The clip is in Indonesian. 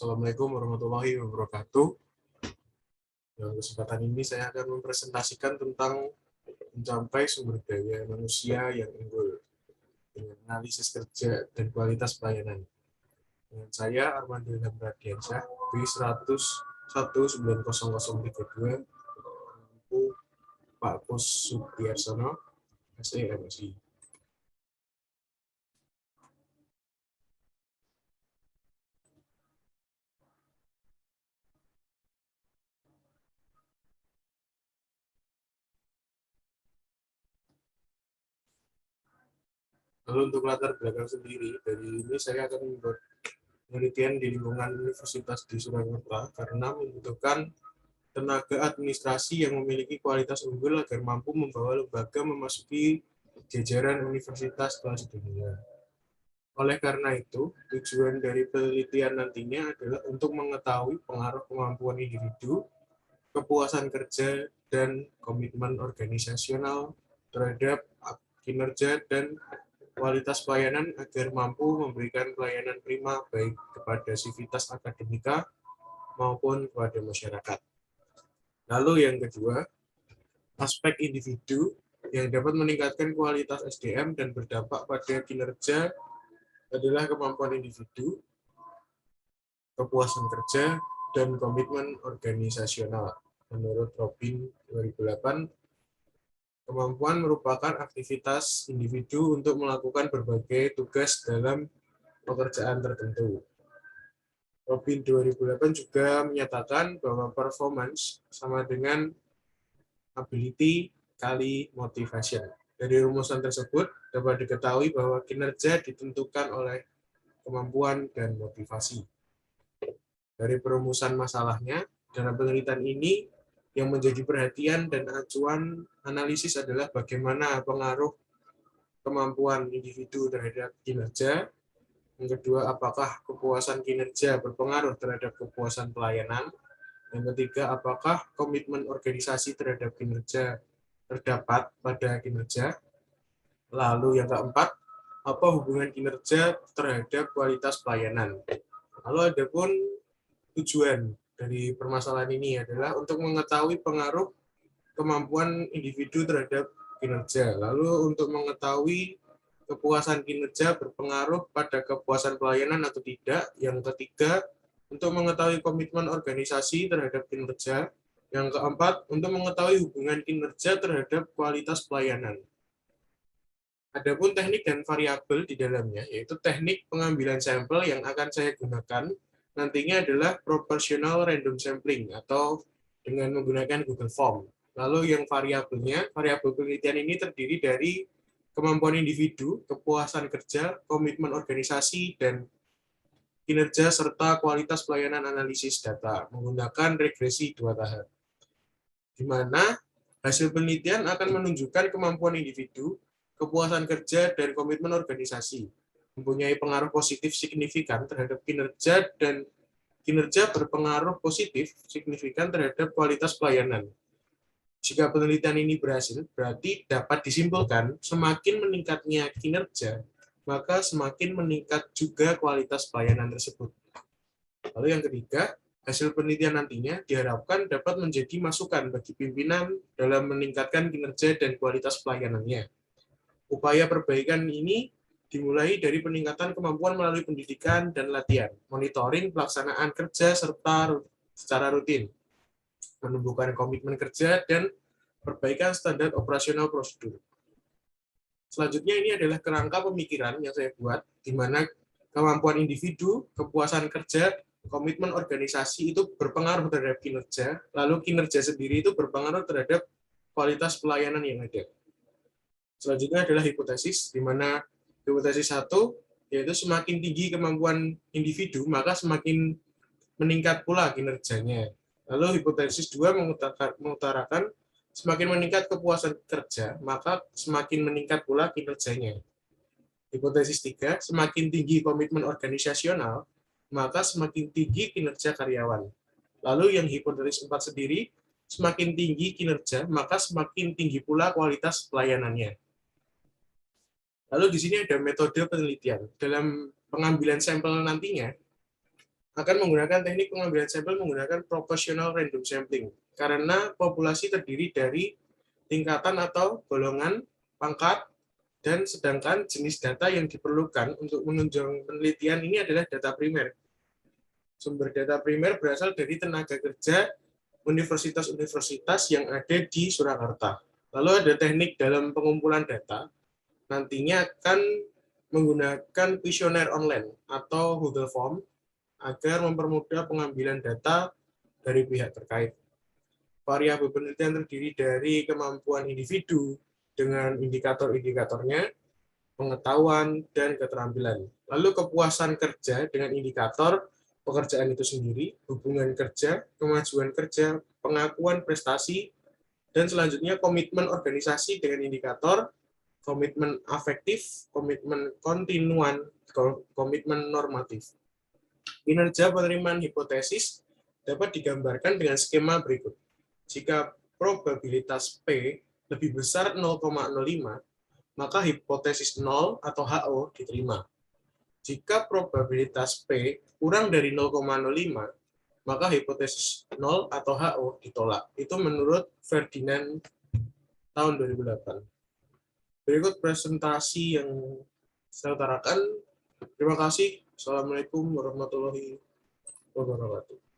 Assalamualaikum warahmatullahi wabarakatuh. Dalam kesempatan ini saya akan mempresentasikan tentang mencapai sumber daya manusia yang unggul dengan analisis kerja dan kualitas pelayanan. Dengan saya Armando Ilham Radiansyah, B1019032, Pak Kus Sutiyarsono, SE MSI. Lalu untuk latar belakang sendiri, dari ini saya akan membuat penelitian di lingkungan Universitas di Surakarta karena membutuhkan tenaga administrasi yang memiliki kualitas unggul agar mampu membawa lembaga memasuki jajaran universitas kelas dunia. Oleh karena itu, tujuan dari penelitian nantinya adalah untuk mengetahui pengaruh kemampuan individu, kepuasan kerja, dan komitmen organisasional terhadap kinerja dan kualitas pelayanan agar mampu memberikan pelayanan prima baik kepada sivitas akademika maupun kepada masyarakat. Lalu yang kedua, aspek individu yang dapat meningkatkan kualitas SDM dan berdampak pada kinerja adalah kemampuan individu, kepuasan kerja, dan komitmen organisasional. Menurut Robin 2008, kemampuan merupakan aktivitas individu untuk melakukan berbagai tugas dalam pekerjaan tertentu. Robin 2008 juga menyatakan bahwa performance sama dengan ability kali motivation. Dari rumusan tersebut dapat diketahui bahwa kinerja ditentukan oleh kemampuan dan motivasi. Dari perumusan masalahnya, dalam penelitian ini yang menjadi perhatian dan acuan analisis adalah bagaimana pengaruh kemampuan individu terhadap kinerja. Yang kedua, apakah kepuasan kinerja berpengaruh terhadap kepuasan pelayanan. Yang ketiga, apakah komitmen organisasi terhadap kinerja terdapat pada kinerja. Lalu yang keempat, apa hubungan kinerja terhadap kualitas pelayanan. Lalu ada pun tujuan dari permasalahan ini adalah untuk mengetahui pengaruh kemampuan individu terhadap kinerja. Lalu untuk mengetahui kepuasan kinerja berpengaruh pada kepuasan pelayanan atau tidak. Yang ketiga, untuk mengetahui komitmen organisasi terhadap kinerja. Yang keempat, untuk mengetahui hubungan kinerja terhadap kualitas pelayanan. Adapun teknik dan variabel di dalamnya, yaitu teknik pengambilan sampel yang akan saya gunakan nantinya adalah proportional random sampling atau dengan menggunakan Google Form. Lalu yang variabelnya, variabel penelitian ini terdiri dari kemampuan individu, kepuasan kerja, komitmen organisasi, dan kinerja serta kualitas pelayanan analisis data menggunakan regresi 2 tahap. Di mana hasil penelitian akan menunjukkan kemampuan individu, kepuasan kerja, dan komitmen organisasi mempunyai pengaruh positif signifikan terhadap kinerja dan kinerja berpengaruh positif signifikan terhadap kualitas pelayanan. Jika penelitian ini berhasil, berarti dapat disimpulkan semakin meningkatnya kinerja, maka semakin meningkat juga kualitas pelayanan tersebut. Lalu yang ketiga, hasil penelitian nantinya diharapkan dapat menjadi masukan bagi pimpinan dalam meningkatkan kinerja dan kualitas pelayanannya. Upaya perbaikan ini dimulai dari peningkatan kemampuan melalui pendidikan dan latihan, monitoring pelaksanaan kerja serta secara rutin, menumbuhkan komitmen kerja, dan perbaikan standar operasional prosedur. Selanjutnya ini adalah kerangka pemikiran yang saya buat, di mana kemampuan individu, kepuasan kerja, komitmen organisasi itu berpengaruh terhadap kinerja, lalu kinerja sendiri itu berpengaruh terhadap kualitas pelayanan yang ada. Selanjutnya adalah hipotesis, di mana hipotesis 1, yaitu semakin tinggi kemampuan individu, maka semakin meningkat pula kinerjanya. Lalu hipotesis 2 mengutarakan semakin meningkat kepuasan kerja, maka semakin meningkat pula kinerjanya. Hipotesis 3, semakin tinggi komitmen organisasional, maka semakin tinggi kinerja karyawan. Lalu yang hipotesis 4 sendiri, semakin tinggi kinerja, maka semakin tinggi pula kualitas pelayanannya. Lalu di sini ada metode penelitian. Dalam pengambilan sampel nantinya, akan menggunakan teknik pengambilan sampel menggunakan proportional random sampling karena populasi terdiri dari tingkatan atau golongan, pangkat, dan sedangkan jenis data yang diperlukan untuk menunjang penelitian ini adalah data primer. Sumber data primer berasal dari tenaga kerja universitas-universitas yang ada di Surakarta. Lalu ada teknik dalam pengumpulan data, nantinya akan menggunakan kuesioner online atau Google Form agar mempermudah pengambilan data dari pihak terkait. Variabel penelitian terdiri dari kemampuan individu dengan indikator-indikatornya, pengetahuan, dan keterampilan. Lalu kepuasan kerja dengan indikator pekerjaan itu sendiri, hubungan kerja, kemajuan kerja, pengakuan prestasi, dan selanjutnya komitmen organisasi dengan indikator, komitmen afektif, komitmen kontinuan, komitmen normatif. Kinerja penerimaan hipotesis dapat digambarkan dengan skema berikut. Jika probabilitas P lebih besar 0,05, maka hipotesis 0 atau HO diterima. Jika probabilitas P kurang dari 0,05, maka hipotesis 0 atau HO ditolak. Itu menurut Ferdinand tahun 2008. Berikut presentasi yang saya utarakan. Terima kasih. Assalamualaikum warahmatullahi wabarakatuh.